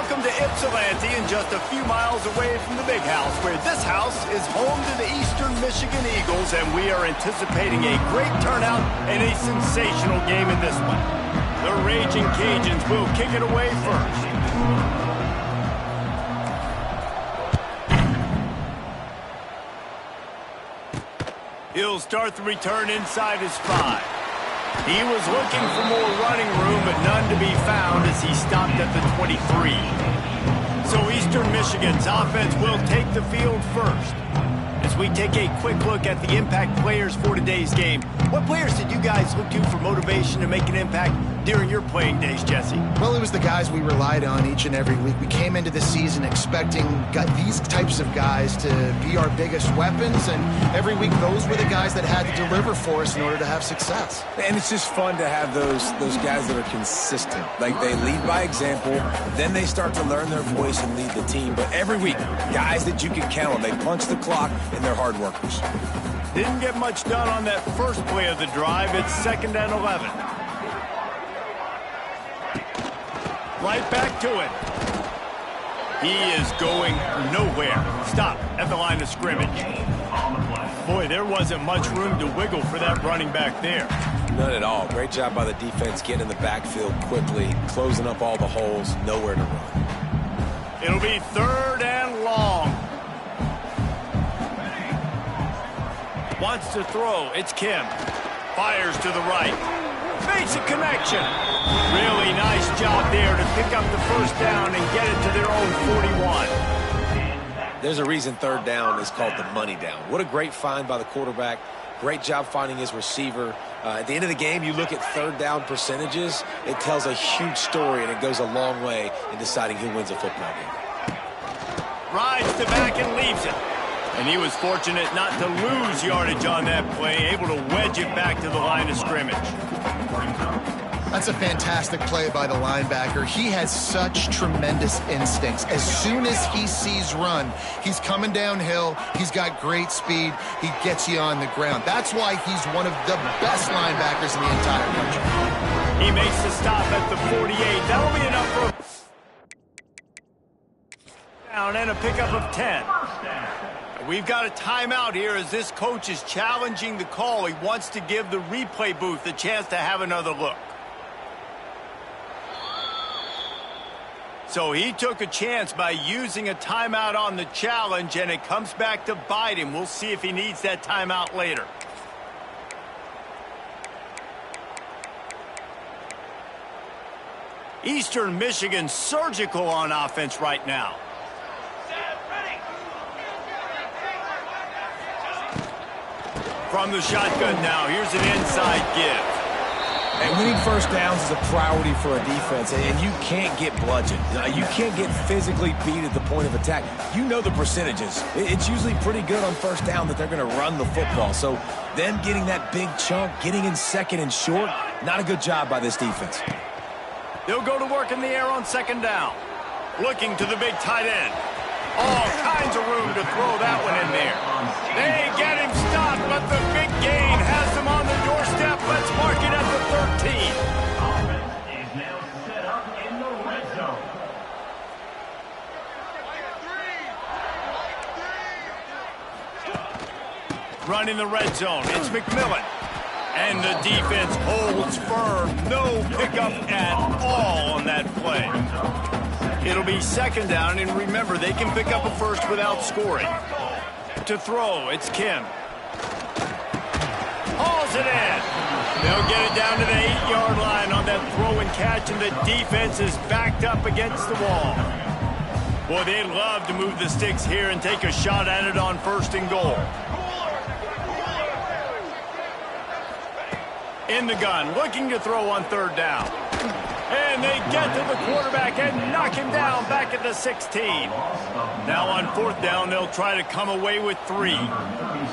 Welcome to Ypsilanti, and just a few miles away from the big house, where this house is home to the Eastern Michigan Eagles, and we are anticipating a great turnout and a sensational game in this one. The Raging Cajuns will kick it away first. He'll start the return inside his 5. He was looking for more running room, but none to be found as he stopped at the 23. So Eastern Michigan's offense will take the field first. As we take a quick look at the impact players for today's game, what players did you guys look to for motivation to make an impact during your playing days, Jesse? Well, it was the guys we relied on each and every week. We came into the season expecting these types of guys to be our biggest weapons, and every week those were the guys that had to deliver for us in order to have success. And it's just fun to have those guys that are consistent. Like, they lead by example, then they start to learn their voice and lead the team. But every week, guys that you can count on, they punch the clock, and they're hard workers. Didn't get much done on that first play of the drive. It's 2nd and 11. Right back to it. He is going nowhere. Stop at the line of scrimmage. Boy, there wasn't much room to wiggle for that running back there. None at all. Great job by the defense getting in the backfield quickly, closing up all the holes, nowhere to run. It'll be 3rd and long. Wants to throw. It's Kim. Fires to the right. Makes a connection. Really nice job there to pick up the first down and get it to their own 41. There's a reason 3rd down is called the money down. What a great find by the quarterback. Great job finding his receiver. At the end of the game, you look at 3rd down percentages. It tells a huge story, and it goes a long way in deciding who wins a football game. Rides the back and leaves it. And he was fortunate not to lose yardage on that play, able to wedge it back to the line of scrimmage. That's a fantastic play by the linebacker. He has such tremendous instincts. As soon as he sees run, he's coming downhill. He's got great speed. He gets you on the ground. That's why he's one of the best linebackers in the entire country. He makes the stop at the 48. That'll be enough for a down and a pickup of 10. We've got a timeout here as this coach is challenging the call. He wants to give the replay booth a chance to have another look. So he took a chance by using a timeout on the challenge, and it comes back to bite him. We'll see if he needs that timeout later. Eastern Michigan surgical on offense right now. From the shotgun now, here's an inside give. And winning first downs is a priority for a defense, and you can't get bludgeoned. You can't get physically beat at the point of attack. You know the percentages. It's usually pretty good on first down that they're going to run the football. So them getting that big chunk, getting in 2nd and short, not a good job by this defense. They'll go to work in the air on 2nd down. Looking to the big tight end. All kinds of room to throw that one in there. They get him stopped, but the big gain has them on the doorstep. Let's mark it at the 13. Offense is now set up in the red zone. Running the red zone, it's McMillan. And the defense holds firm. No pickup at all on that play. It'll be 2nd down, and remember, they can pick up a first without scoring. To throw, it's Kim. Hauls it in. They'll get it down to the 8-yard line on that throw and catch, and the defense is backed up against the wall. Boy, they'd love to move the sticks here and take a shot at it on 1st and goal. In the gun, looking to throw on 3rd down. And they get to the quarterback and knock him down back at the 16. Now on 4th down, they'll try to come away with 3.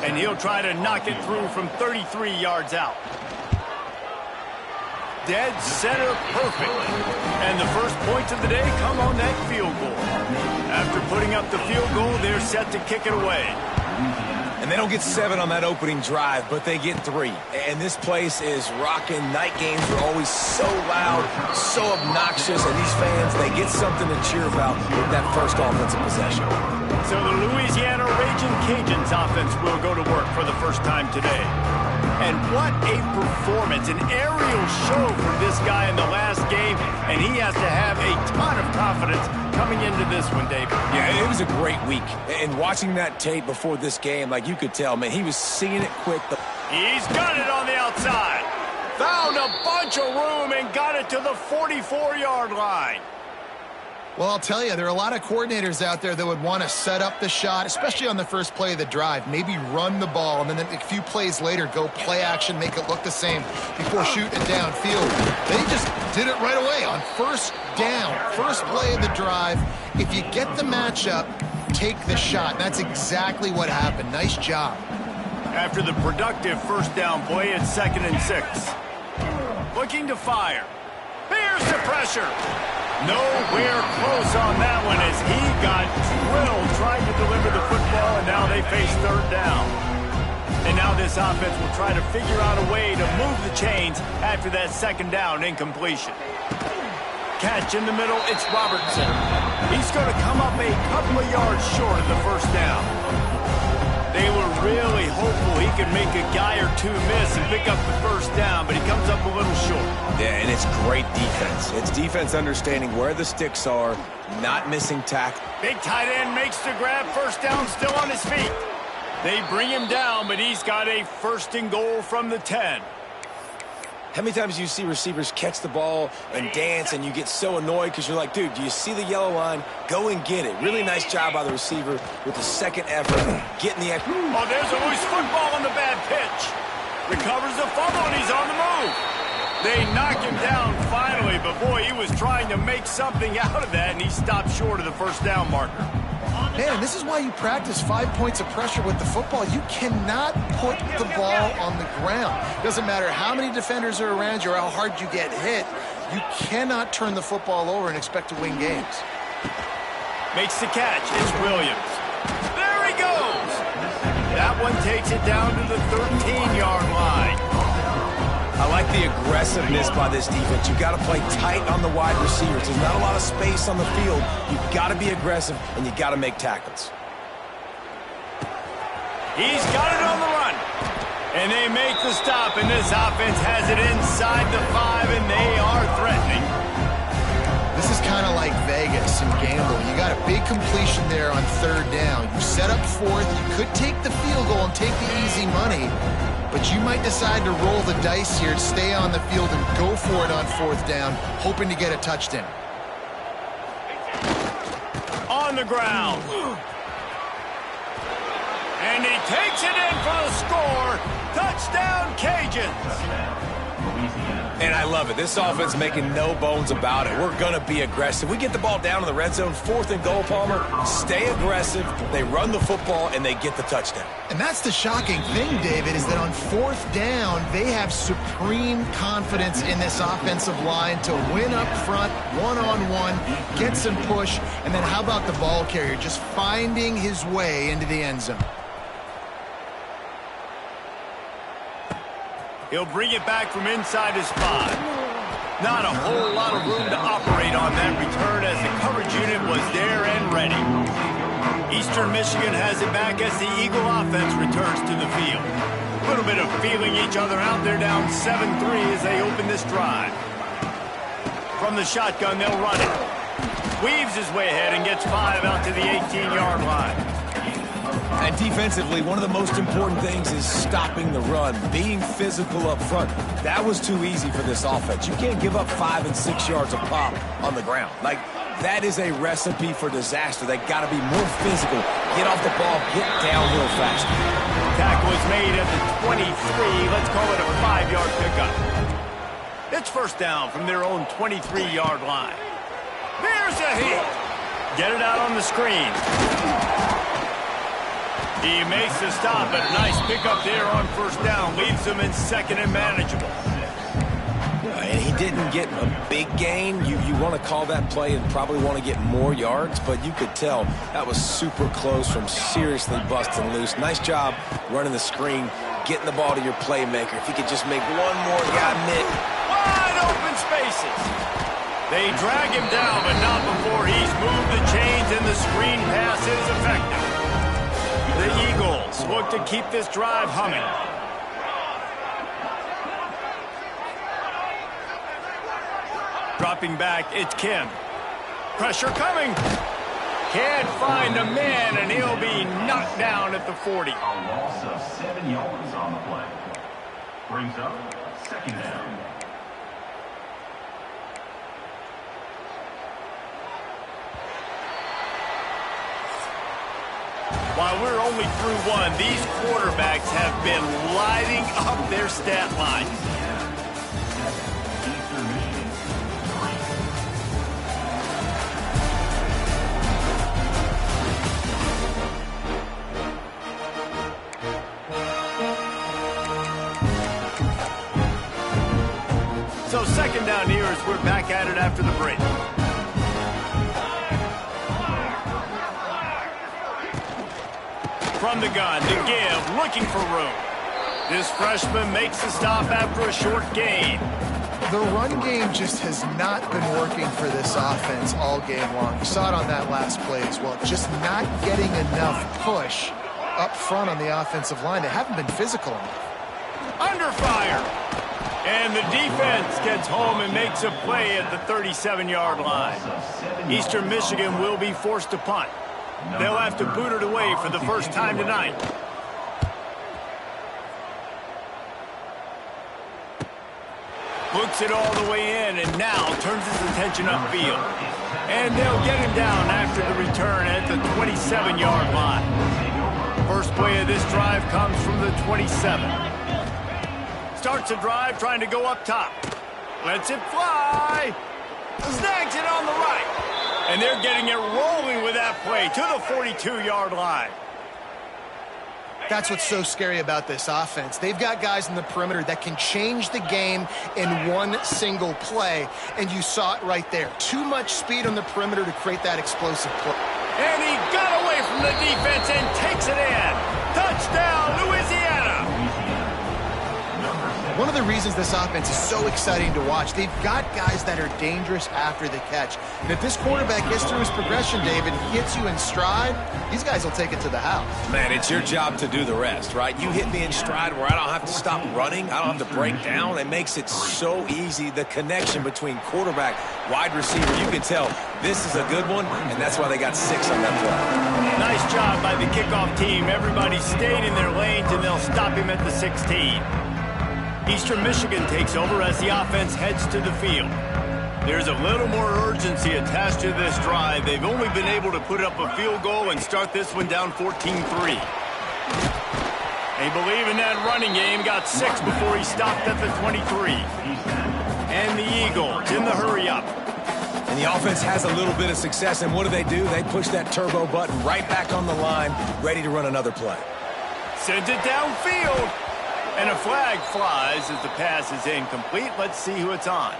And he'll try to knock it through from 33 yards out. Dead center perfect. And the first points of the day come on that field goal. After putting up the field goal, they're set to kick it away. And they don't get 7 on that opening drive, but they get 3. And this place is rocking. Night games are always so loud, so obnoxious, and these fans, they get something to cheer about with that first offensive possession. So the Louisiana Raging Cajuns offense will go to work for the first time today. And what a performance, an aerial show from this guy in the last game, and he has to have a ton of confidence coming into this one, David. Yeah, it was a great week. And watching that tape before this game, like you could tell, man, he was seeing it quick. He's got it on the outside. Found a bunch of room and got it to the 44-yard line. Well, I'll tell you, there are a lot of coordinators out there that would want to set up the shot, especially on the first play of the drive, maybe run the ball, and then a few plays later go play action, make it look the same before shooting it downfield. They just did it right away on first down, first play of the drive. If you get the matchup, take the shot. And that's exactly what happened. Nice job. After the productive first down play, it's 2nd and 6. Looking to fire. Here's the pressure. Nowhere close on that one as he got drilled trying to deliver the football, and now they face 3rd down. And now this offense will try to figure out a way to move the chains after that 2nd down incompletion. Catch in the middle, it's Robertson. He's going to come up a couple of yards short of the first down. They were really hopeful he could make a guy or two miss and pick up the first down, but he comes up a little short. Yeah, and it's great defense. It's defense understanding where the sticks are, not missing tackle. Big tight end makes the grab, first down, still on his feet. They bring him down, but he's got a 1st and goal from the 10. How many times do you see receivers catch the ball and dance and you get so annoyed because you're like, dude, do you see the yellow line? Go and get it. Really nice job by the receiver with the second effort, getting the... Oh, there's a loose football on the bad pitch. Recovers the fumble, and he's on the move. They knock him down finally, but boy, he was trying to make something out of that, and he stopped short of the first down marker. Man, this is why you practice 5 points of pressure with the football. You cannot put the ball on the ground. Doesn't matter how many defenders are around you or how hard you get hit. You cannot turn the football over and expect to win games. Makes the catch. It's Williams. There he goes. That one takes it down to the 13-yard line. I like the aggressiveness by this defense. You've got to play tight on the wide receivers. There's not a lot of space on the field. You've got to be aggressive, and you've got to make tackles. He's got it on the run. And they make the stop, and this offense has it inside the 5, and they are threatening. This is kind of like Vegas and gambling. You got a big completion there on 3rd down. You set up 4th. You could take the field goal and take the easy money, but you might decide to roll the dice here, stay on the field, and go for it on 4th down, hoping to get a touchdown. On the ground. And he takes it in for the score. Touchdown, Cajuns. And I love it. This offense making no bones about it. We're going to be aggressive. We get the ball down in the red zone, 4th and goal, Palmer. Stay aggressive. They run the football, and they get the touchdown. And that's the shocking thing, David, is that on 4th down, they have supreme confidence in this offensive line to win up front, one-on-one, get some push, and then how about the ball carrier just finding his way into the end zone? He'll bring it back from inside his 5. Not a whole lot of room to operate on that return as the coverage unit was there and ready. Eastern Michigan has it back as the Eagle offense returns to the field. A little bit of feeling each other out. They're down 7-3 as they open this drive. From the shotgun, they'll run it. Weaves his way ahead and gets 5 out to the 18-yard line. And defensively, one of the most important things is stopping the run, being physical up front. That was too easy for this offense. You can't give up 5 and 6 yards of pop on the ground. Like, that is a recipe for disaster. They got to be more physical. Get off the ball, get downhill faster. Tackle is made at the 23. Let's call it a 5-yard pickup. It's first down from their own 23-yard line. There's a hit. Get it out on the screen. He makes the stop, but a nice pickup there on first down. Leaves them in 2nd and manageable. And he didn't get a big gain. You want to call that play and probably want to get more yards, but you could tell that was super close from seriously busting loose. Nice job running the screen, getting the ball to your playmaker. If he could just make one more guy miss. Wide open spaces. They drag him down, but not before he's moved the chains and the screen pass is effective. The Eagles look to keep this drive humming. Dropping back, it's Kim. Pressure coming. Can't find a man, and he'll be knocked down at the 40. A loss of 7 yards on the play. Brings up second down. While we're only through one, these quarterbacks have been lighting up their stat line. So second down here as we're back at it after the break. From the gun to give, looking for room. This freshman makes the stop after a short gain. The run game just has not been working for this offense all game long. You saw it on that last play as well. Just not getting enough push up front on the offensive line. They haven't been physical enough. Under fire. And the defense gets home and makes a play at the 37-yard line. Eastern Michigan will be forced to punt. They'll have to boot it away for the first time tonight. Looks it all the way in and now turns his attention upfield. And they'll get him down after the return at the 27-yard line. First play of this drive comes from the 27. Starts a drive trying to go up top. Lets it fly. Snags it on the right. And they're getting it rolling with that play to the 42-yard line. That's what's so scary about this offense. They've got guys in the perimeter that can change the game in one single play, and you saw it right there. Too much speed on the perimeter to create that explosive play. And he got away from the defense and takes it in. Touchdown, Louisiana. One of the reasons this offense is so exciting to watch, they've got guys that are dangerous after the catch. And if this quarterback gets through his progression, David, hits you in stride, these guys will take it to the house. Man, it's your job to do the rest, right? You hit me in stride where I don't have to stop running. I don't have to break down. It makes it so easy, the connection between quarterback, wide receiver. You can tell this is a good one, and that's why they got 6 on that play. Nice job by the kickoff team. Everybody stayed in their lanes, and they'll stop him at the 16. Eastern Michigan takes over as the offense heads to the field. There's a little more urgency attached to this drive. They've only been able to put up a field goal and start this one down 14-3. They believe in that running game. Got 6 before he stopped at the 23. And the Eagles in the hurry up. And the offense has a little bit of success, and what do? They push that turbo button right back on the line, ready to run another play. Sends it downfield. And a flag flies as the pass is incomplete. Let's see who it's on.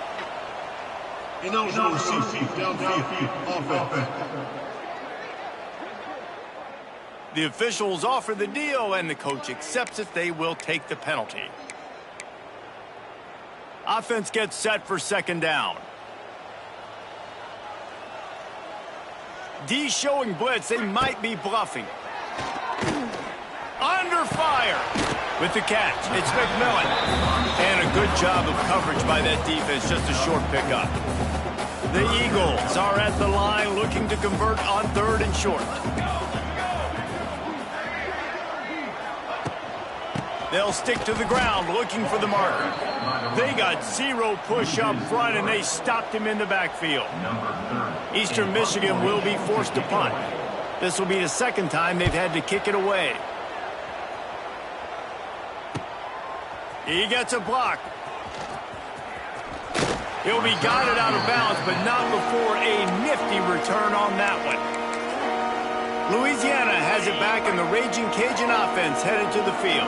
The officials offer the deal, and the coach accepts it. They will take the penalty. Offense gets set for second down. D showing blitz. They might be bluffing. Under fire. With the catch, it's McMillan. And a good job of coverage by that defense, just a short pickup. The Eagles are at the line looking to convert on 3rd and short. They'll stick to the ground looking for the marker. They got 0 push up front, and they stopped him in the backfield. Eastern Michigan will be forced to punt. This will be the second time they've had to kick it away. He gets a block. He'll be guided out of bounds, but not before a nifty return on that one. Louisiana has it back, and the Raging Cajun offense headed to the field.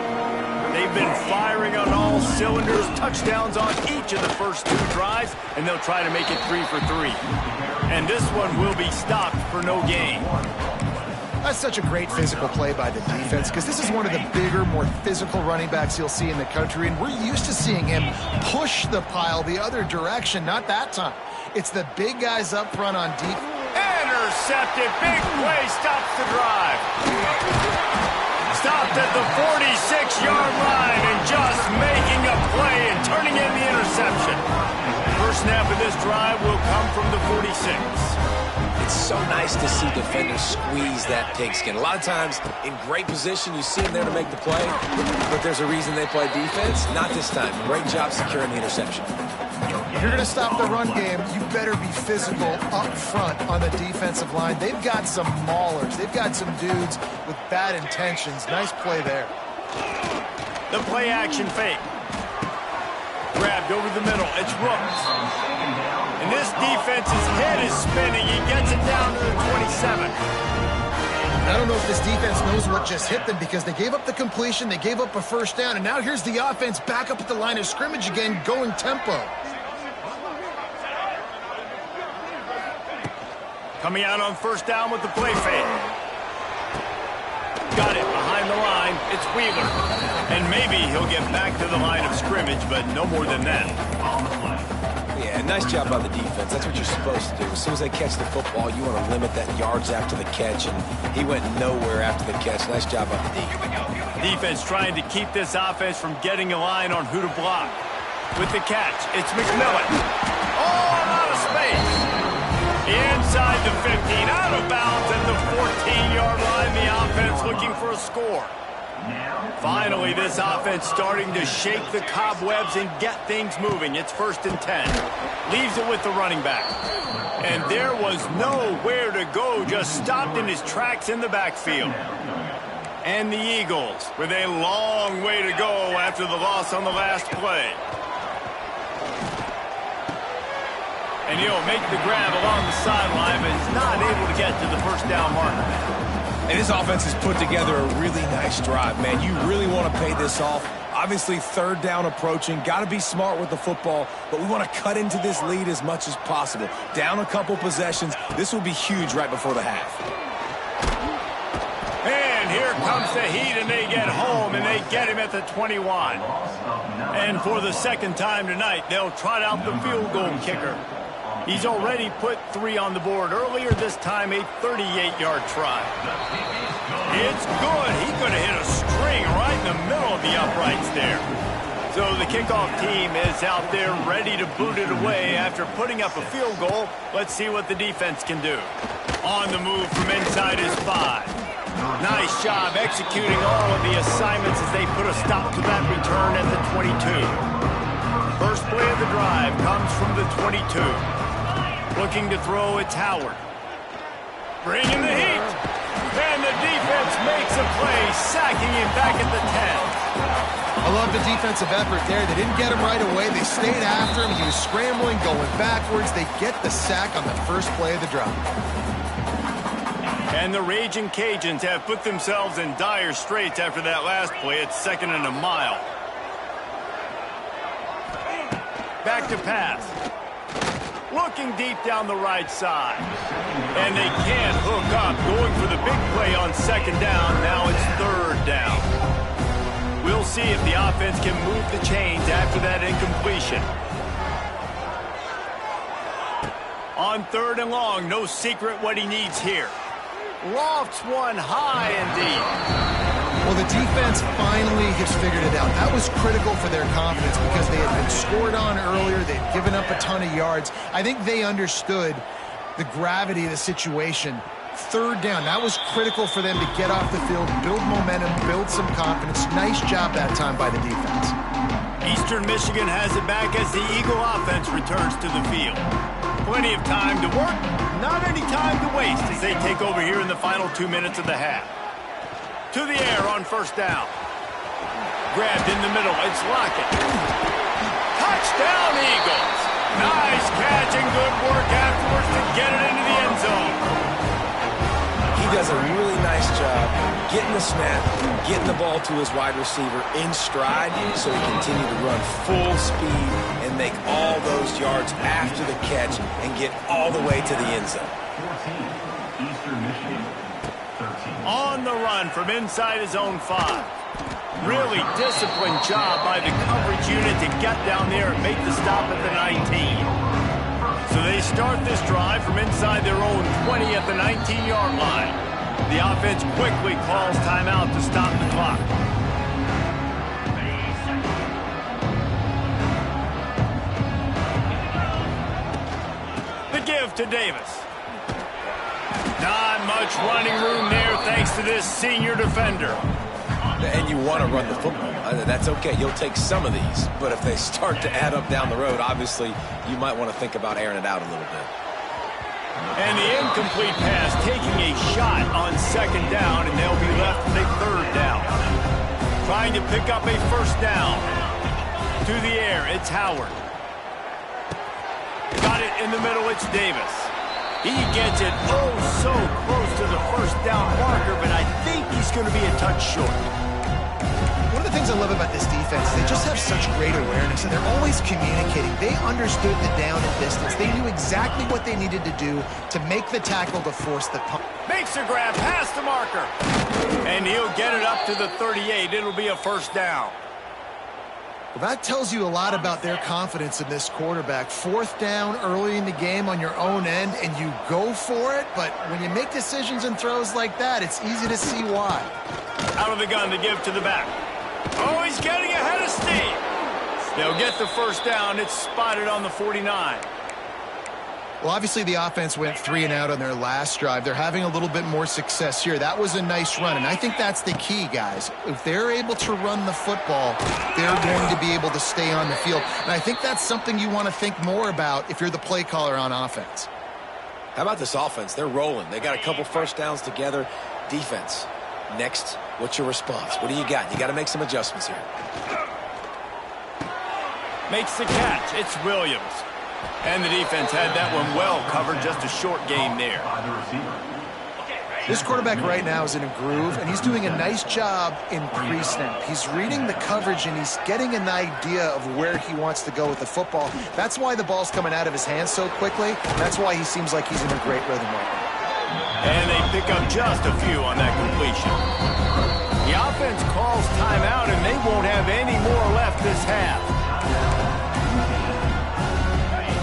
They've been firing on all cylinders, touchdowns on each of the first 2 drives, and they'll try to make it 3 for 3. And this one will be stopped for no gain. That's such a great physical play by the defense because this is one of the bigger, more physical running backs you'll see in the country, and we're used to seeing him push the pile the other direction. Not that time. It's the big guys up front on deep. Intercepted. Big play stops the drive. Stopped at the 46-yard line and just making a play and turning in the interception. First snap of this drive will come from the 46. It's so nice to see defenders squeeze that pigskin. A lot of times, in great position, you see them there to make the play, but there's a reason they play defense. Not this time. Great job securing the interception. If you're going to stop the run game, you better be physical up front on the defensive line. They've got some maulers. They've got some dudes with bad intentions. Nice play there. The play action fake. Grabbed over the middle. It's Rooks. And this defense's head is spinning. He gets it down to the 27. I don't know if this defense knows what just hit them because they gave up the completion, they gave up a first down, and now here's the offense back up at the line of scrimmage again, going tempo. Coming out on first down with the play fake. Got it behind the line. It's Wheeler. And maybe he'll get back to the line of scrimmage, but no more than that. Yeah, nice job by the defense. That's what you're supposed to do. As soon as they catch the football, you want to limit that yards after the catch, and he went nowhere after the catch. Nice job by the defense. Defense trying to keep this offense from getting a line on who to block. With the catch, it's McMillan. Oh, out of space. Inside the 15, out of bounds at the 14-yard line. The offense looking for a score. Finally, this offense starting to shake the cobwebs and get things moving. It's 1st and 10. Leaves it with the running back. And there was nowhere to go, just stopped in his tracks in the backfield. And the Eagles with a long way to go after the loss on the last play. And he'll make the grab along the sideline, but is not able to get to the first down marker. And this offense has put together a really nice drive, man. You really want to pay this off. Obviously, 3rd down approaching. Got to be smart with the football, but we want to cut into this lead as much as possible. Down a couple possessions. This will be huge right before the half. And here comes the heat, and they get home, and they get him at the 21. And for the 2nd time tonight, they'll trot out the field goal kicker. He's already put 3 on the board earlier, this time a 38-yard try. It's good. He could have hit a string right in the middle of the uprights there. So the kickoff team is out there ready to boot it away after putting up a field goal. Let's see what the defense can do. On the move from inside his 5. Nice job executing all of the assignments as they put a stop to that return at the 22. First play of the drive comes from the 22. Looking to throw, it's Howard. Bringing the heat. And the defense makes a play, sacking him back at the 10. I love the defensive effort there. They didn't get him right away. They stayed after him. He was scrambling, going backwards. They get the sack on the first play of the drive. And the Raging Cajuns have put themselves in dire straits after that last play. It's 2nd and a mile. Back to pass. Looking deep down the right side. And they can't hook up. Going for the big play on 2nd down. Now it's 3rd down. We'll see if the offense can move the chains after that incompletion. On 3rd and long, no secret what he needs here. Lofts one high and deep. Well, the defense finally has figured it out. That was critical for their confidence because they had been scored on earlier. They'd given up a ton of yards. I think they understood the gravity of the situation. 3rd down, that was critical for them to get off the field, build momentum, build some confidence. Nice job that time by the defense. Eastern Michigan has it back as the Eagle offense returns to the field. Plenty of time to work, not any time to waste as they take over here in the final 2 minutes of the half. To the air on 1st down. Grabbed in the middle, it's Lockett. Touchdown, Eagles! Nice catch and good work afterwards to get it into the end zone. He does a really nice job getting the snap, getting the ball to his wide receiver in stride so he continue to run full speed and make all those yards after the catch and get all the way to the end zone. 14, Eastern Michigan. 13. On the run from inside his own 5. Really disciplined job by the coverage unit to get down there and make the stop at the 19. So they start this drive from inside their own 20 at the 19-yard line. The offense quickly calls timeout to stop the clock. The give to Davis. Not much running room there thanks to this senior defender. And you want to run the football. That's okay. You'll take some of these. But if they start to add up down the road, obviously, you might want to think about airing it out a little bit. And the incomplete pass taking a shot on 2nd down, and they'll be left with a 3rd down. Trying to pick up a 1st down. To the air, it's Howard. Got it in the middle, it's Davis. He gets it oh so close to the 1st down marker, but I think he's going to be a touch short. One of the things I love about this defense is they just have such great awareness, and they're always communicating. They understood the down and distance. They knew exactly what they needed to do to make the tackle to force the punt. Makes a grab past the marker. And he'll get it up to the 38. It'll be a 1st down. Well, that tells you a lot about their confidence in this quarterback. 4th down early in the game on your own end, and you go for it. But when you make decisions and throws like that, it's easy to see why. Out of the gun to give to the back. Oh, he's getting ahead of steam. They'll get the 1st down. It's spotted on the 49. Well, obviously the offense went 3 and out on their last drive. They're having a little bit more success here. That was a nice run, and I think that's the key, guys. If they're able to run the football, they're going to be able to stay on the field. And I think that's something you want to think more about if you're the play caller on offense. How about this offense? They're rolling. They got a couple 1st downs together. Defense. Next, what's your response? What do you got? You got to make some adjustments here. Makes the catch. It's Williams. And the defense had that one well covered. Just a short game there. This quarterback right now is in a groove, and he's doing a nice job in pre-snap. He's reading the coverage, and he's getting an idea of where he wants to go with the football. That's why the ball's coming out of his hands so quickly. That's why he seems like he's in a great rhythm right now. And they pick up just a few on that completion. The offense calls timeout, and they won't have any more left this half.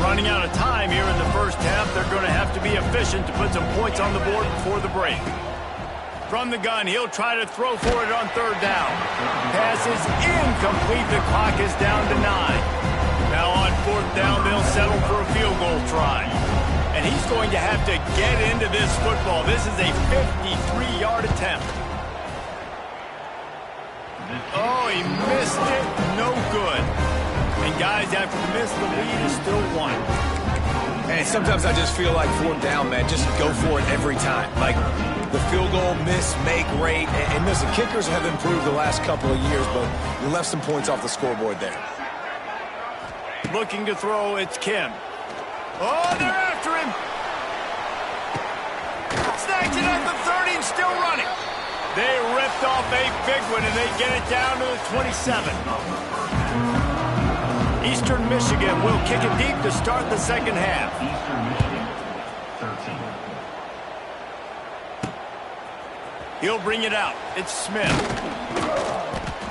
Running out of time here in the 1st half. They're going to have to be efficient to put some points on the board before the break. From the gun, he'll try to throw for it on 3rd down. Pass is incomplete. The clock is down to 9. Now on 4th down, they'll settle for a field goal try. And he's going to have to get into this football. This is a 53-yard attempt. Oh, he missed it. No good. And guys, after the miss, the lead is still 1. And sometimes I just feel like 4th down, man, just go for it every time. Like the field goal, miss, make, rate. And listen, kickers have improved the last couple of years, but you left some points off the scoreboard there. Looking to throw, it's Kim. Oh, they're after him. Snags it at the 30 and still running. They ripped off a big one, and they get it down to the 27. Eastern Michigan will kick it deep to start the 2nd half. Eastern Michigan, 13. He'll bring it out. It's Smith.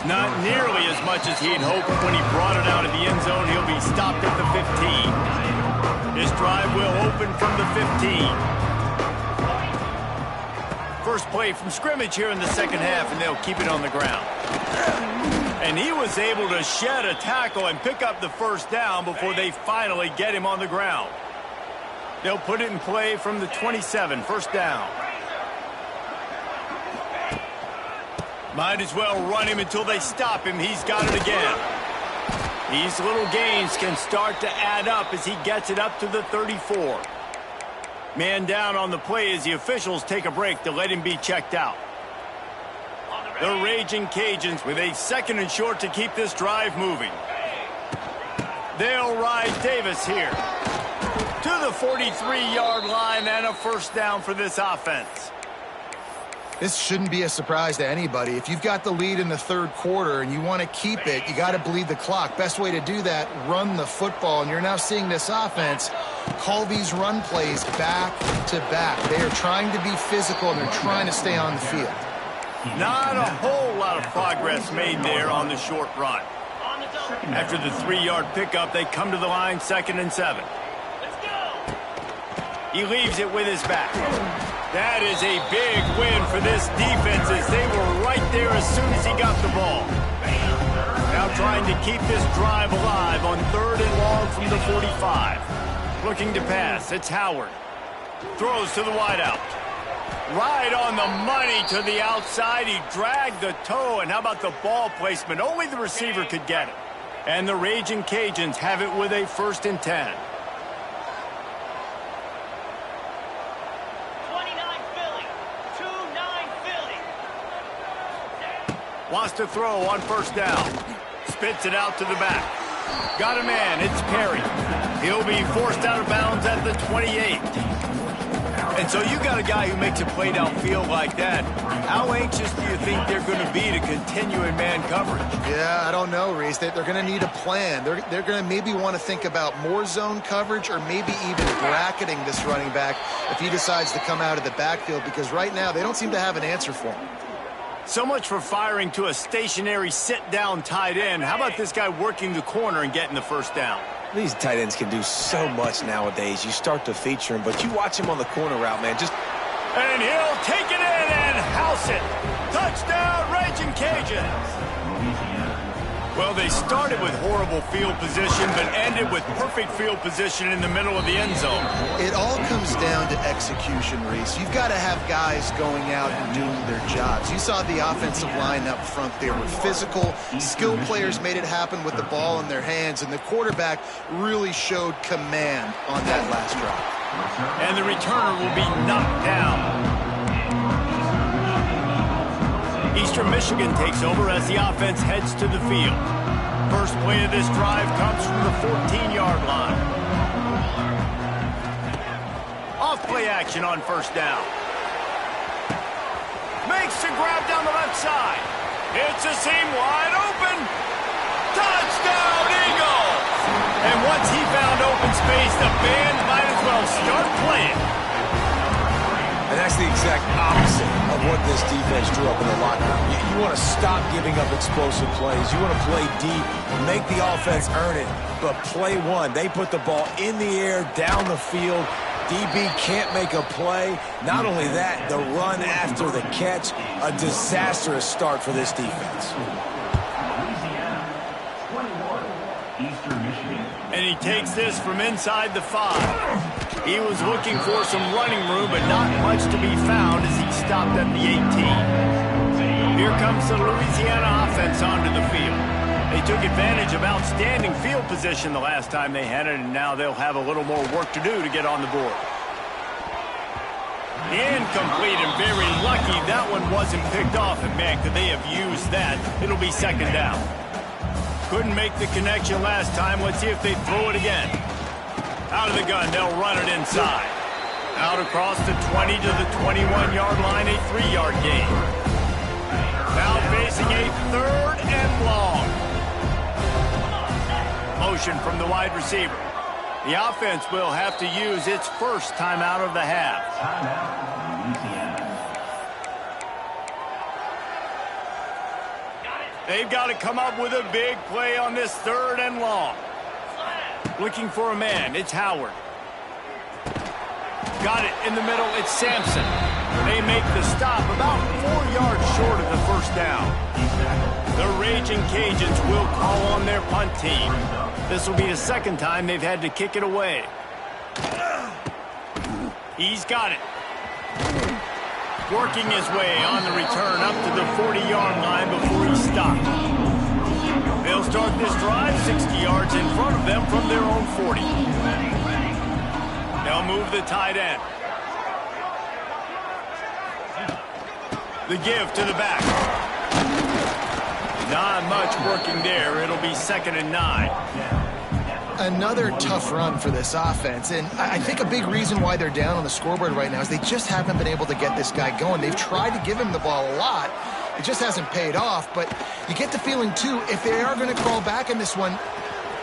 Not nearly as much as he'd hoped when he brought it out of the end zone. He'll be stopped at the 15. This drive will open from the 15. First play from scrimmage here in the 2nd half, and they'll keep it on the ground. And he was able to shed a tackle and pick up the 1st down before they finally get him on the ground. They'll put it in play from the 27, 1st down. Might as well run him until they stop him. He's got it again. These little gains can start to add up as he gets it up to the 34. Man down on the play as the officials take a break to let him be checked out. The Raging Cajuns with a 2nd and short to keep this drive moving. They'll ride Davis here to the 43-yard line and a 1st down for this offense. This shouldn't be a surprise to anybody. If you've got the lead in the third quarter and you want to keep it, you got to bleed the clock. Best way to do that, run the football. And you're now seeing this offense call these run plays back to back. They are trying to be physical and they're trying to stay on the field. Not a whole lot of progress made there on the short run. After the 3-yard pickup, they come to the line 2nd and 7. He leaves it with his back. That is a big win for this defense as they were right there as soon as he got the ball. Now trying to keep this drive alive on 3rd and long from the 45. Looking to pass. It's Howard. Throws to the wideout. Right on the money to the outside. He dragged the toe. And how about the ball placement? Only the receiver could get it. And the Raging Cajuns have it with a 1st and 10. Wants to throw on 1st down. Spits it out to the back. Got a man. It's Perry. He'll be forced out of bounds at the 28. And so you got a guy who makes a play downfield like that. How anxious do you think they're going to be to continue in man coverage? Yeah, I don't know, Reese. They're going to need a plan. They're going to maybe want to think about more zone coverage or maybe even bracketing this running back if he decides to come out of the backfield, because right now they don't seem to have an answer for him. So much for firing to a stationary sit-down tight end. How about this guy working the corner and getting the 1st down? These tight ends can do so much nowadays. You start to feature him, but you watch him on the corner route, man. And he'll take it in and house it. Touchdown, Raging Cajuns. Well, they started with horrible field position, but ended with perfect field position in the middle of the end zone. It all comes down to execution, Reese. You've got to have guys going out and doing their jobs. You saw the offensive line up front. They were physical. Skilled players made it happen with the ball in their hands, and the quarterback really showed command on that last drive. And the returner will be knocked down. Eastern Michigan takes over as the offense heads to the field. First play of this drive comes from the 14-yard line. Off play action on 1st down. Makes the grab down the left side. It's a seam wide open. Touchdown, Eagles! And once he found open space, the band might as well start playing. And that's the exact opposite of what this defense drew up in the locker room. You want to stop giving up explosive plays. You want to play deep, make the offense earn it, but play one. They put the ball in the air, down the field. DB can't make a play. Not only that, the run after the catch, a disastrous start for this defense. And he takes this from inside the 5. He was looking for some running room, but not much to be found as he stopped at the 18. Here comes the Louisiana offense onto the field. They took advantage of outstanding field position the last time they had it, and now they'll have a little more work to do to get on the board. Incomplete, and very lucky that one wasn't picked off. And man, could they have used that? It'll be 2nd down. Couldn't make the connection last time. Let's see if they throw it again. Out of the gun, they'll run it inside. Out across the 20 to the 21-yard line, a 3-yard gain. Now facing a 3rd and long. Motion from the wide receiver. The offense will have to use its 1st timeout of the half. They've got to come up with a big play on this 3rd and long. Looking for a man. It's Howard. Got it in the middle. It's Sampson. They make the stop about 4 yards short of the 1st down. The Raging Cajuns will call on their punt team. This will be the 2nd time they've had to kick it away. He's got it. Working his way on the return up to the 40-yard line before he stopped. They'll start this drive 60 yards in front of them from their own 40. They'll move the tight end. The give to the back. Not much working there. It'll be 2nd and 9. Another tough run for this offense, and I think a big reason why they're down on the scoreboard right now is they just haven't been able to get this guy going. They've tried to give him the ball a lot. It just hasn't paid off, but you get the feeling, too, if they are going to crawl back in this one.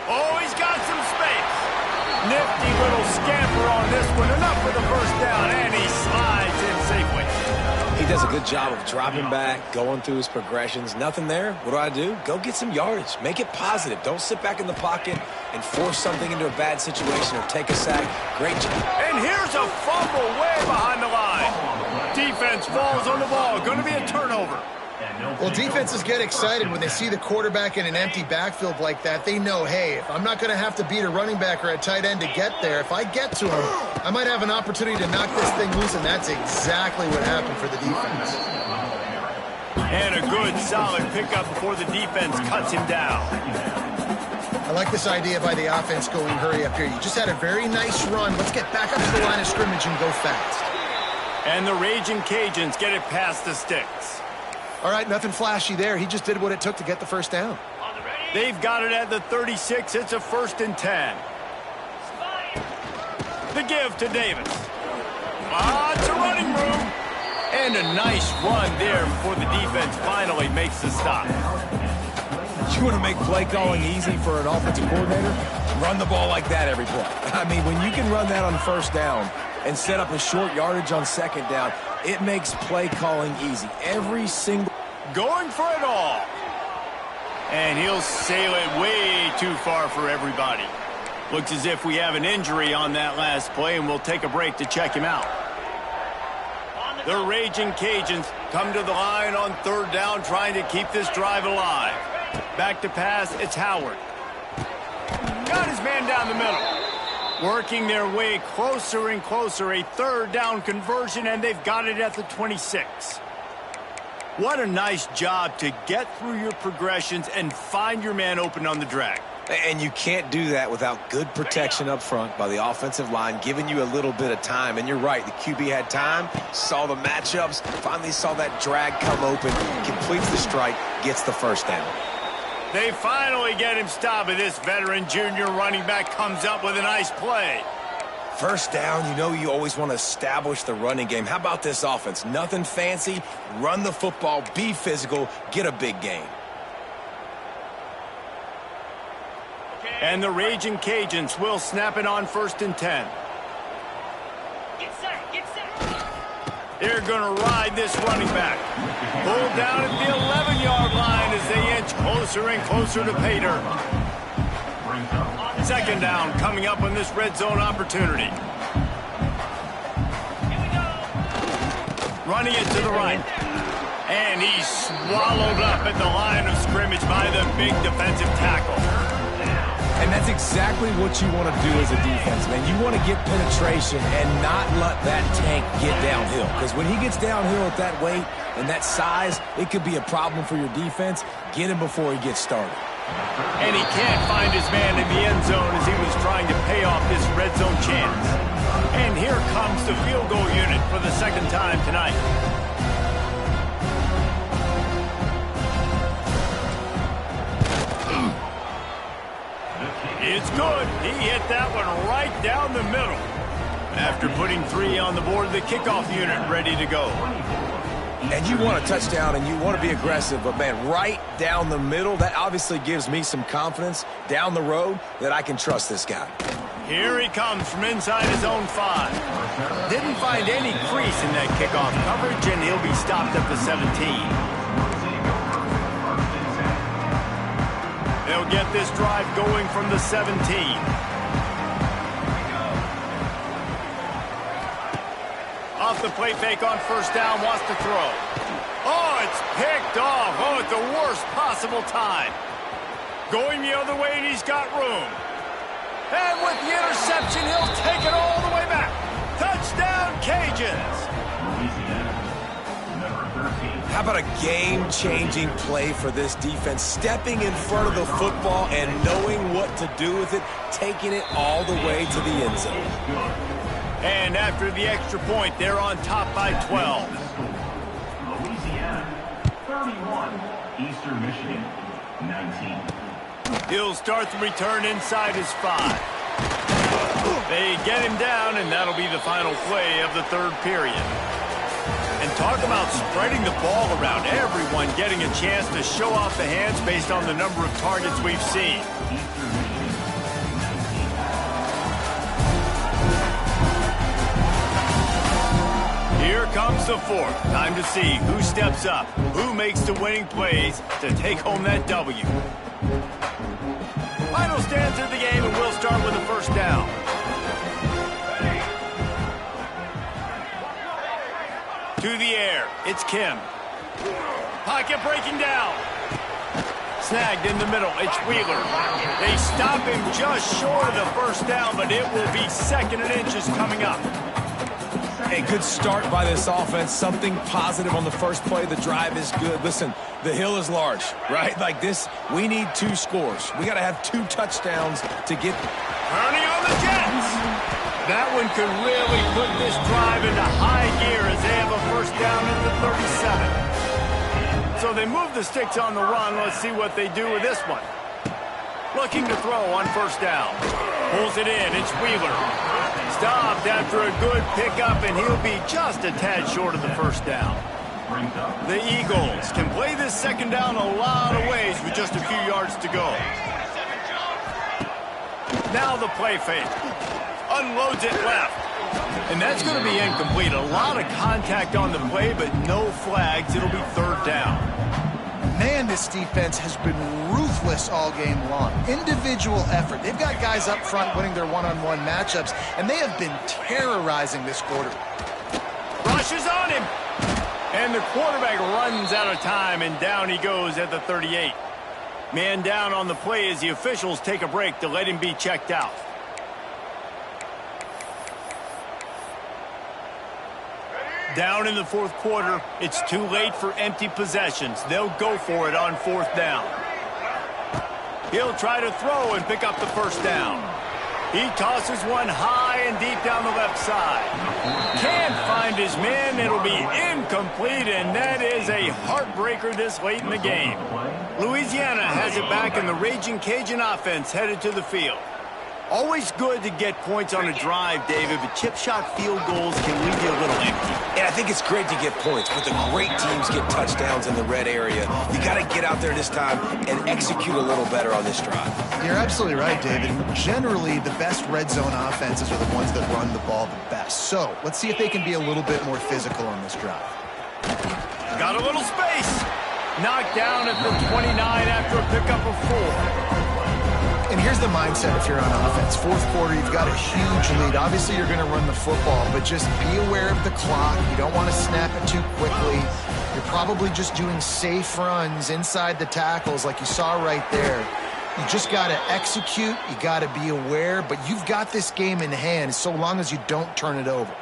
Oh, he's got some space. Nifty little scamper on this one. Enough for the first down, and he slides in safely. He does a good job of dropping back, going through his progressions. Nothing there. What do? Go get some yardage. Make it positive. Don't sit back in the pocket and force something into a bad situation or take a sack. Great job. And here's a fumble way behind the line. Defense falls on the ball. Going to be a turnover. Well, defenses get excited when they see the quarterback in an empty backfield like that. They know, hey, if I'm not going to have to beat a running back or a tight end to get there, if I get to him, I might have an opportunity to knock this thing loose, and that's exactly what happened for the defense. And a good, solid pickup before the defense cuts him down. I like this idea by the offense going hurry up here. You just had a very nice run. Let's get back up to the line of scrimmage and go fast. And the Raging Cajuns get it past the sticks. All right, nothing flashy there. He just did what it took to get the first down. They've got it at the 36. It's a 1st and 10. The give to Davis. It's a running room. And a nice run there before the defense finally makes the stop. You want to make play calling easy for an offensive coordinator? Run the ball like that every play. I mean, when you can run that on first down and set up a short yardage on second down, it makes play calling easy. Every single... Going for it all. And he'll sail it way too far for everybody. Looks as if we have an injury on that last play, and we'll take a break to check him out. The Raging Cajuns come to the line on 3rd down, trying to keep this drive alive. Back to pass, it's Howard. Got his man down the middle. Working their way closer and closer, a 3rd down conversion, and they've got it at the 26. What a nice job to get through your progressions and find your man open on the drag. And you can't do that without good protection up front by the offensive line, giving you a little bit of time. And you're right, the QB had time, saw the matchups, finally saw that drag come open, completes the strike, gets the first down. They finally get him stopped, and this veteran junior running back comes up with a nice play. First down, you know you always want to establish the running game. How about this offense? Nothing fancy. Run the football, be physical, get a big gain. And the Raging Cajuns will snap it on 1st and 10. Get set. They're going to ride this running back. Pulled down at the 11-yard line as they inch closer and closer to pay dirt. 2nd down coming up on this red zone opportunity. Running it to the right. And he's swallowed up at the line of scrimmage by the big defensive tackle. And that's exactly what you want to do as a defense, man. You want to get penetration and not let that tank get downhill. Because when he gets downhill at that weight and that size, it could be a problem for your defense. Get him before he gets started. And he can't find his man in the end zone as he was trying to pay off this red zone chance. And here comes the field goal unit for the 2nd time tonight. It's good. He hit that one right down the middle. After putting 3 on the board, the kickoff unit ready to go. And you want a touchdown and you want to be aggressive, but man, right down the middle, that obviously gives me some confidence down the road that I can trust this guy. Here he comes from inside his own 5. Didn't find any crease in that kickoff coverage, and he'll be stopped at the 17. They'll get this drive going from the 17. Off the play fake on 1st down, wants to throw. Oh, it's picked off. Oh, at the worst possible time. Going the other way, and he's got room. And with the interception, he'll take it all the way back. Touchdown, Cajuns. How about a game-changing play for this defense? Stepping in front of the football and knowing what to do with it, taking it all the way to the end zone. And after the extra point, they're on top by 12. Louisiana, 31. Eastern Michigan, 19. He'll start the return inside his 5. They get him down, and that'll be the final play of the third period. And talk about spreading the ball around, everyone getting a chance to show off the hands based on the number of targets we've seen. Here comes the fourth. Time to see who steps up, who makes the winning plays to take home that W. Final stands of the game, and we'll start with a first down. To the air, it's Kim. Pocket breaking down. Snagged in the middle, it's Wheeler. They stop him just short of the first down, but it will be 2nd and inches coming up. A good start by this offense. Something positive on the first play. The drive is good. Listen, the hill is large, right? Like this, we need 2 scores. We got to have 2 touchdowns to get... Turning on the Jets. That one could really put this drive into high gear as they have a first down at the 37. So they move the sticks on the run. Let's see what they do with this one. Looking to throw on first down. Pulls it in. It's Wheeler. Stopped after a good pickup, and he'll be just a tad short of the first down. The Eagles can play this second down a lot of ways with just a few yards to go. Now the play fake. Unloads it left. And that's going to be incomplete. A lot of contact on the play, but no flags. It'll be 3rd down. Man, this defense has been ruthless all game long. Individual effort. They've got guys up front winning their one-on-one matchups, and they have been terrorizing this quarter. Rushes on him. And the quarterback runs out of time, and down he goes at the 38. Man down on the play as the officials take a break to let him be checked out. Down in the 4th quarter, it's too late for empty possessions. They'll go for it on 4th down. He'll try to throw and pick up the first down. He tosses one high and deep down the left side. Can't find his man. It'll be incomplete, and that is a heartbreaker this late in the game. Louisiana has it back, and the Raging Cajun offense headed to the field. Always good to get points on a drive, David, but chip shot field goals can leave you a little empty. And I think it's great to get points, but the great teams get touchdowns in the red area. You got to get out there this time and execute a little better on this drive. You're absolutely right, David. Generally, the best red zone offenses are the ones that run the ball the best. So let's see if they can be a little bit more physical on this drive. Got a little space. Knocked down at the 29 after a pickup of 4. And here's the mindset if you're on offense. 4th quarter, you've got a huge lead. Obviously, you're going to run the football, but just be aware of the clock. You don't want to snap it too quickly. You're probably just doing safe runs inside the tackles like you saw right there. You just got to execute. You got to be aware, but you've got this game in hand so long as you don't turn it over.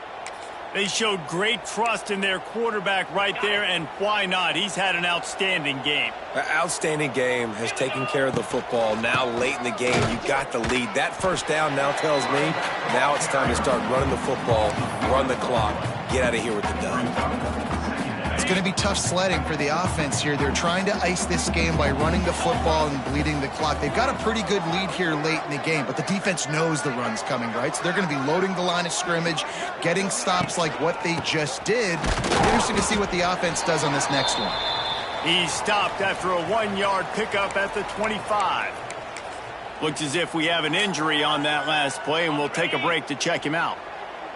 They showed great trust in their quarterback right there, and why not? He's had an outstanding game. An outstanding game, has taken care of the football. Now late in the game, you got the lead. That first down now tells me now it's time to start running the football, run the clock, get out of here with the dub. It's going to be tough sledding for the offense here. They're trying to ice this game by running the football and bleeding the clock. They've got a pretty good lead here late in the game, but the defense knows the run's coming, right? So they're going to be loading the line of scrimmage, getting stops like what they just did. Interesting to see what the offense does on this next one. He stopped after a 1-yard pickup at the 25. Looks as if we have an injury on that last play, and we'll take a break to check him out.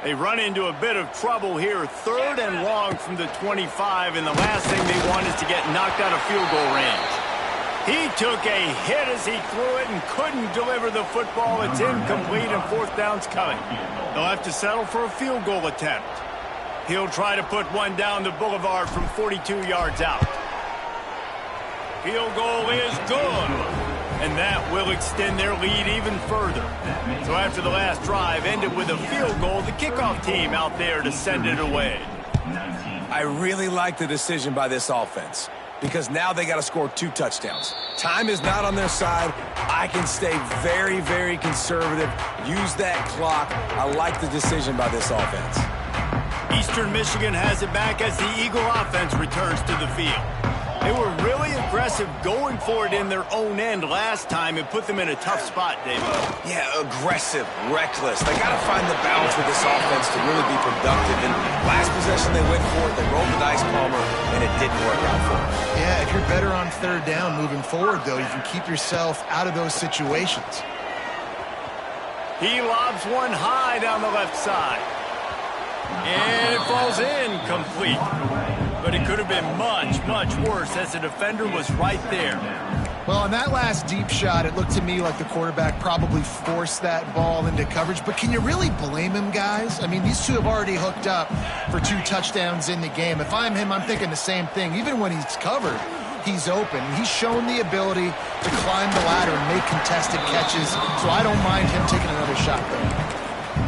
They run into a bit of trouble here, 3rd and long from the 25, and the last thing they want is to get knocked out of field goal range. He took a hit as he threw it and couldn't deliver the football. It's incomplete, and 4th down's coming. They'll have to settle for a field goal attempt. He'll try to put one down the boulevard from 42 yards out. Field goal is good, and that will extend their lead even further. So after the last drive ended with a field goal, the kickoff team out there to send it away. I really like the decision by this offense because now they got to score 2 touchdowns. Time is not on their side. I can stay very, very conservative, use that clock. I like the decision by this offense. Eastern Michigan has it back as the Eagle offense returns to the field. They were really aggressive going for it in their own end last time and put them in a tough spot, David. Yeah, aggressive, reckless. They got to find the balance with this offense to really be productive. And last possession they went for it, they rolled the dice, Palmer, and it didn't work out for them. Yeah, if you're better on third down moving forward, though, you can keep yourself out of those situations. He lobs one high down the left side. And it falls in complete. But it could have been much, much worse as the defender was right there. Well, on that last deep shot, it looked to me like the quarterback probably forced that ball into coverage. But can you really blame him, guys? I mean, these two have already hooked up for 2 touchdowns in the game. If I'm him, I'm thinking the same thing. Even when he's covered, he's open. He's shown the ability to climb the ladder and make contested catches. So I don't mind him taking another shot there.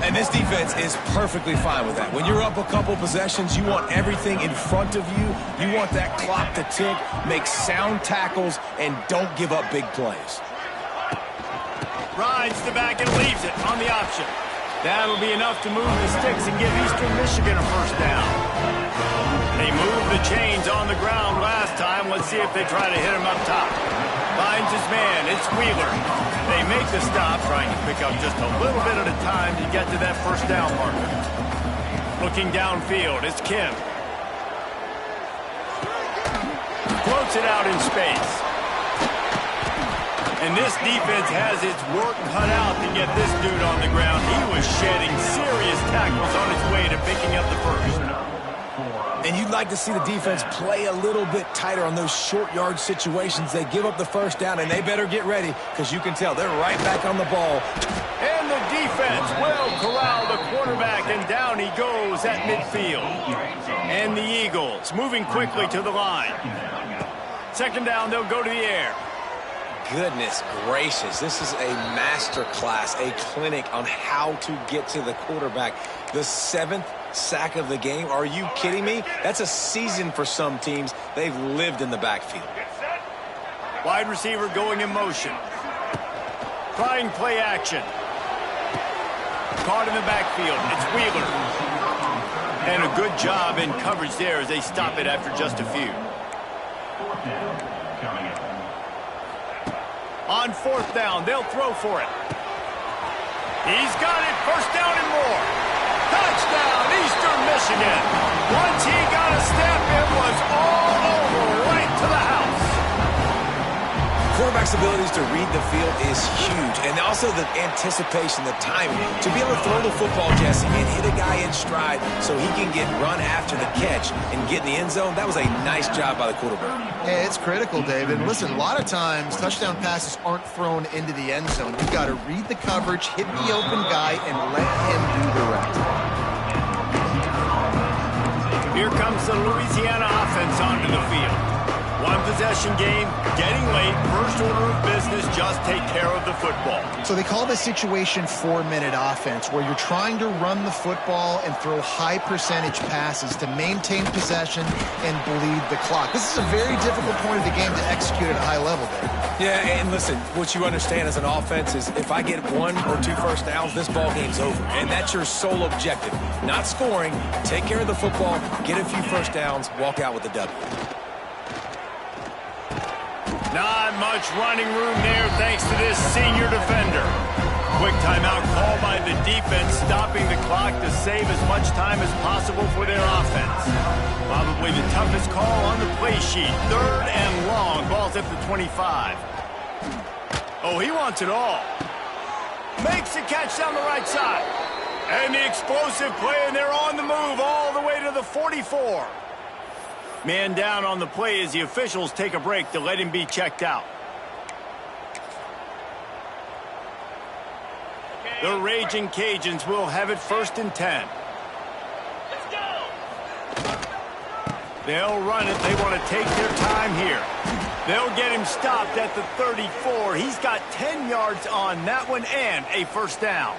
And this defense is perfectly fine with that. When you're up a couple possessions, you want everything in front of you. You want that clock to tick, make sound tackles, and don't give up big plays. Rides the back and leaves it on the option. That'll be enough to move the sticks and give Eastern Michigan a first down. They moved the chains on the ground last time. Let's see if they try to hit him up top. Finds his man. It's Wheeler. They make the stop, trying to pick up just a little bit at a time to get to that first down marker. Looking downfield, it's Kim. Floats it out in space. And this defense has its work cut out to get this dude on the ground. He was shedding serious tackles on his way to picking up the first. And you'd like to see the defense play a little bit tighter on those short yard situations. They give up the first down, and they better get ready because you can tell they're right back on the ball. And the defense will corral the quarterback, and down he goes at midfield. And the Eagles moving quickly to the line. Second down, they'll go to the air. Goodness gracious, this is a master class, a clinic on how to get to the quarterback. The 7th sack of the game. Are you kidding me? That's a season for some teams. They've lived in the backfield. Wide receiver going in motion. Trying play action. Caught in the backfield. It's Wheeler. And a good job in coverage there as they stop it after just a few. On fourth down, they'll throw for it. He's got it. First down and more. Touchdown, Eastern Michigan. Once he got a step, it was all over, right to the house. Quarterback's abilities to read the field is huge, and also the anticipation, the timing. To be able to throw the football, Jesse, and hit a guy in stride so he can get run after the catch and get in the end zone, that was a nice job by the quarterback. Yeah, it's critical, David. Listen, a lot of times touchdown passes aren't thrown into the end zone. You've got to read the coverage, hit the open guy, and let him do the rest. Here comes the Louisiana offense onto the field. One possession game, getting late, first order of business, just take care of the football. So they call this situation 4-minute offense, where you're trying to run the football and throw high percentage passes to maintain possession and bleed the clock. This is a very difficult point of the game to execute at a high level, Dave. Yeah, and listen, what you understand as an offense is if I get 1 or 2 first downs, this ball game's over. And that's your sole objective. Not scoring, take care of the football, get a few first downs, walk out with the W. Not much running room there thanks to this senior defender. Quick timeout call by the defense, stopping the clock to save as much time as possible for their offense. Probably the toughest call on the play sheet. 3rd and long. Ball's at the 25. Oh, he wants it all. Makes the catch down the right side. And the explosive play, and they're on the move all the way to the 44. Man down on the play as the officials take a break to let him be checked out. The Raging Cajuns will have it 1st and 10. Let's go. They'll run it. They want to take their time here. They'll get him stopped at the 34. He's got 10 yards on that one and a first down.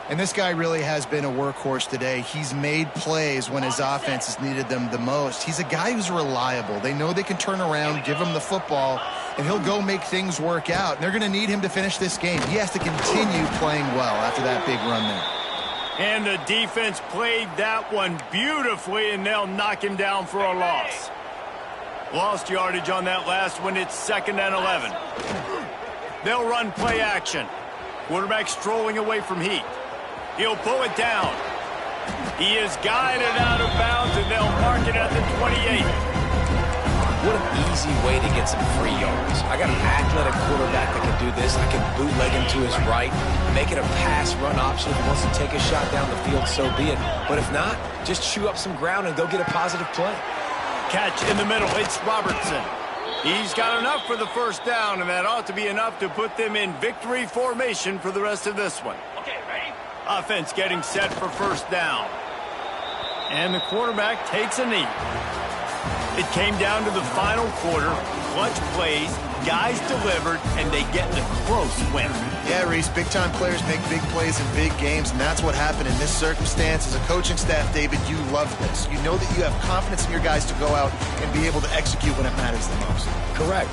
And this guy really has been a workhorse today. He's made plays when his offense has needed them the most. He's a guy who's reliable. They know they can turn around, give him the football, and he'll go make things work out. And they're going to need him to finish this game. He has to continue playing well after that big run there. And the defense played that one beautifully, and they'll knock him down for a loss. Lost yardage on that last one. It's 2nd and 11. They'll run play action. Quarterback strolling away from heat. He'll pull it down. He is guided out of bounds, and they'll mark it at the 28. What an easy way to get some free yards. I got an athletic quarterback that can do this. I can bootleg him to his right, make it a pass-run option. If he wants to take a shot down the field, so be it. But if not, just chew up some ground and go get a positive play. Catch in the middle. It's Robertson. He's got enough for the first down, and that ought to be enough to put them in victory formation for the rest of this one. Okay, ready? Offense getting set for first down. And the quarterback takes a knee. It came down to the final quarter. Clutch plays, guys delivered, and they get the close win. Yeah, Reese, big-time players make big plays in big games, and that's what happened in this circumstance. As a coaching staff, David, you love this. You know that you have confidence in your guys to go out and be able to execute when it matters the most. Correct.